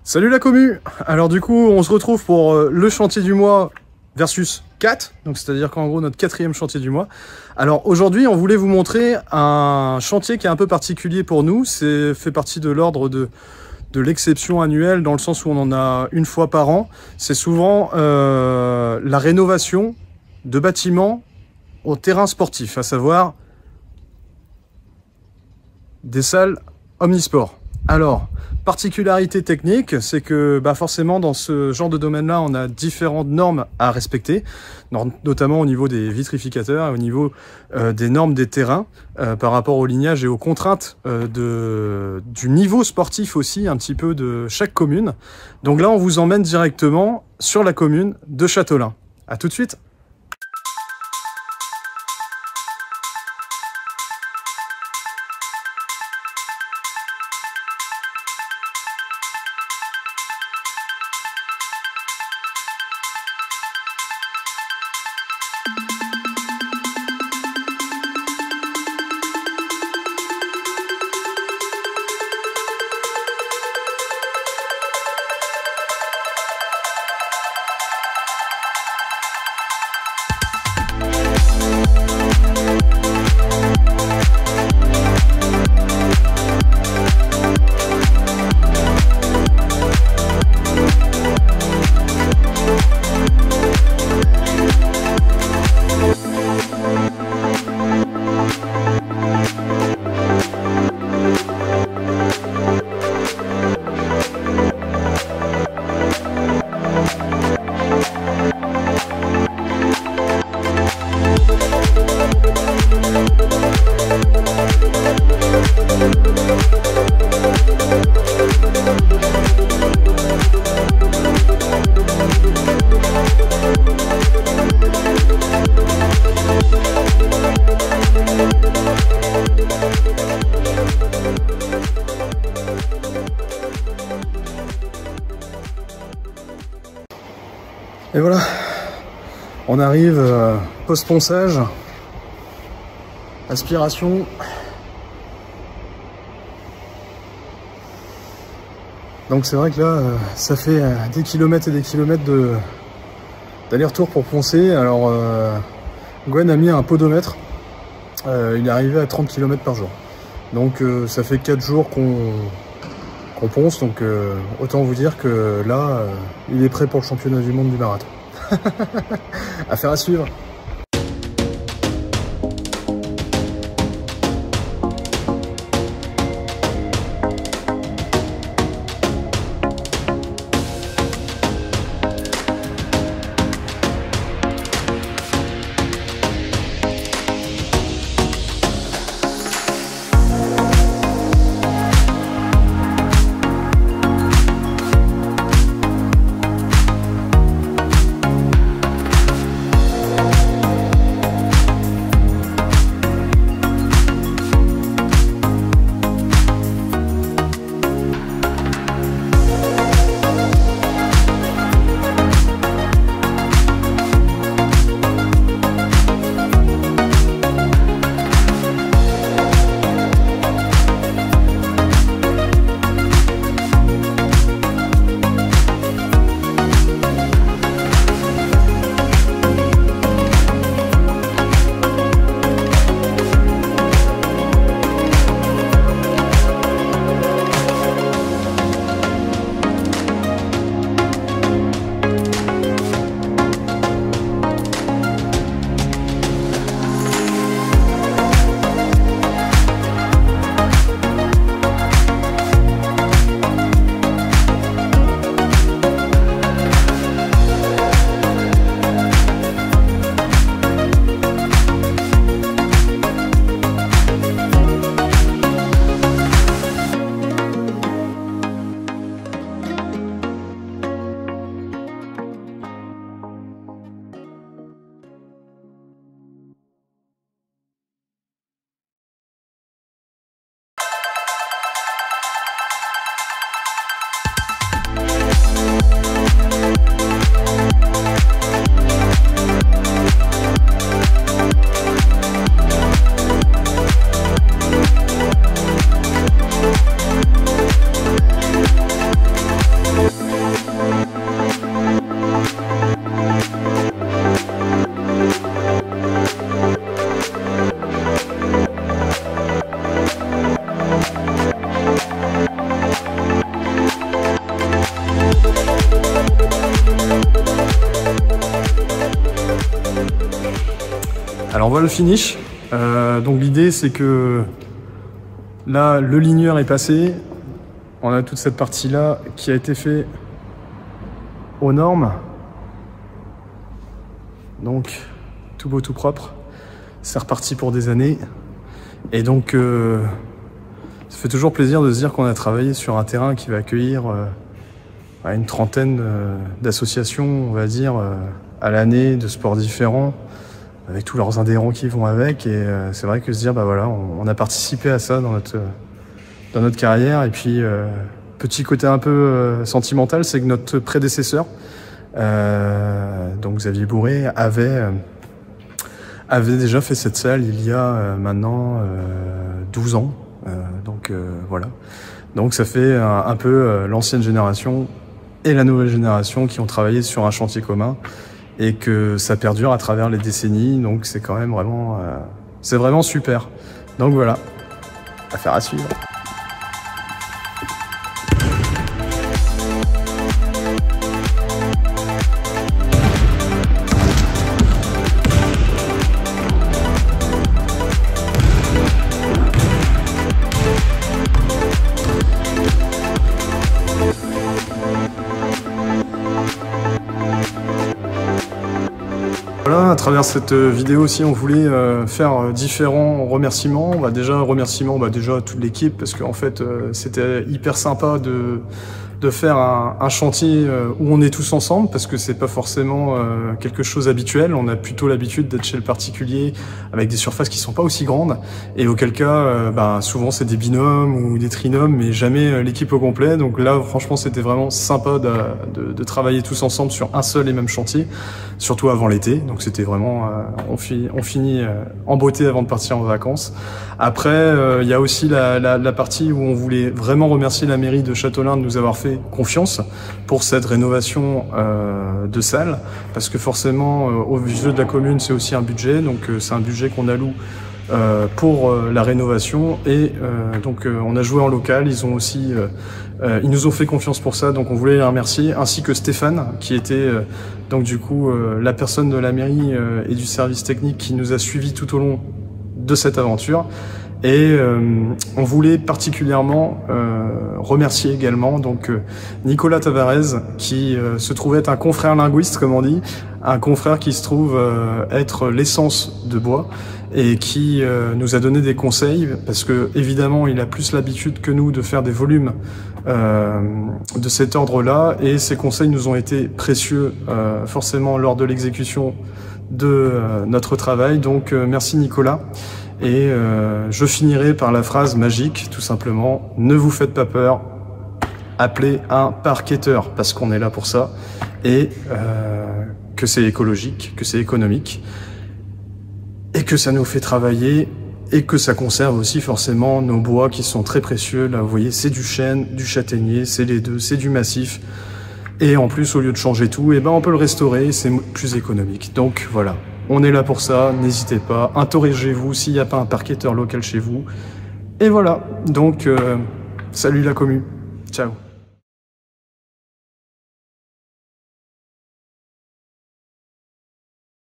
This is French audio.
Salut la commu. Alors du coup, on se retrouve pour le chantier du mois versus 4, donc c'est-à-dire qu'en gros notre 4e chantier du mois. Alors aujourd'hui, on voulait vous montrer un chantier qui est un peu particulier pour nous. C'est fait partie de l'ordre de l'exception annuelle, dans le sens où on en a une fois par an. C'est souvent la rénovation de bâtiments au terrain sportif, à savoir des salles omnisports. Alors, particularité technique, c'est que forcément dans ce genre de domaine-là, on a différentes normes à respecter, notamment au niveau des vitrificateurs et au niveau des normes des terrains, par rapport au lignage et aux contraintes du niveau sportif aussi, un petit peu de chaque commune. Donc là, on vous emmène directement sur la commune de Châteaulin. À tout de suite. Et voilà, on arrive post-ponçage, aspiration. Donc c'est vrai que là, ça fait des kilomètres et des kilomètres d'aller-retour pour poncer. Alors Gwen a mis un podomètre, il est arrivé à 30 km par jour. Donc ça fait 4 jours qu'on ponce, donc autant vous dire que là, il est prêt pour le championnat du monde du marathon. Affaire à suivre. Alors voilà le finish. Donc l'idée c'est que là le ligneur est passé. On a toute cette partie là qui a été fait aux normes. Donc tout beau tout propre. C'est reparti pour des années. Et donc ça fait toujours plaisir de se dire qu'on a travaillé sur un terrain qui va accueillir une trentaine d'associations, on va dire, à l'année, de sports différents, avec tous leurs adhérents qui vont avec. Et c'est vrai que se dire, bah voilà, on a participé à ça dans notre carrière. Et puis, petit côté un peu sentimental, c'est que notre prédécesseur, donc Xavier Bourré, avait déjà fait cette salle il y a maintenant 12 ans. Voilà. Donc ça fait un peu l'ancienne génération et la nouvelle génération qui ont travaillé sur un chantier commun et que ça perdure à travers les décennies. Donc c'est quand même vraiment, c'est vraiment super. Donc voilà, affaire à suivre. Voilà, à travers cette vidéo aussi, on voulait faire différents remerciements. Déjà à toute l'équipe, parce qu'en fait, c'était hyper sympa de faire un chantier où on est tous ensemble, parce que c'est pas forcément quelque chose habituel. On a plutôt l'habitude d'être chez le particulier avec des surfaces qui sont pas aussi grandes, et auquel cas, souvent c'est des binômes ou des trinômes, mais jamais l'équipe au complet. Donc là, franchement, c'était vraiment sympa de travailler tous ensemble sur un seul et même chantier, surtout avant l'été. Donc c'était vraiment, on finit en beauté avant de partir en vacances. Après, il y a aussi la partie où on voulait vraiment remercier la mairie de Châteaulin de nous avoir fait confiance pour cette rénovation de salle, parce que forcément, au jeu de la commune, c'est aussi un budget. Donc c'est un budget qu'on alloue pour la rénovation, et donc on a joué en local. Ils nous ont fait confiance pour ça, donc on voulait les remercier, ainsi que Stéphane, qui était donc du coup la personne de la mairie et du service technique qui nous a suivis tout au long de cette aventure. Et on voulait particulièrement remercier également donc Nicolas Tavares, qui se trouve être un confrère linguiste, comme on dit, un confrère qui se trouve être l'essence de bois, et qui nous a donné des conseils, parce que évidemment il a plus l'habitude que nous de faire des volumes de cet ordre-là, et ces conseils nous ont été précieux forcément lors de l'exécution de notre travail. Donc merci Nicolas. Et je finirai par la phrase magique, tout simplement: ne vous faites pas peur, appelez un parquetteur, parce qu'on est là pour ça, et que c'est écologique, que c'est économique, et que ça nous fait travailler, et que ça conserve aussi forcément nos bois qui sont très précieux. Là, vous voyez, c'est du chêne, du châtaignier, c'est les deux, c'est du massif. Et en plus, au lieu de changer tout, on peut le restaurer, c'est plus économique. Donc voilà. On est là pour ça, n'hésitez pas, interrogez-vous s'il n'y a pas un parquetteur local chez vous. Et voilà, donc salut la commu, ciao.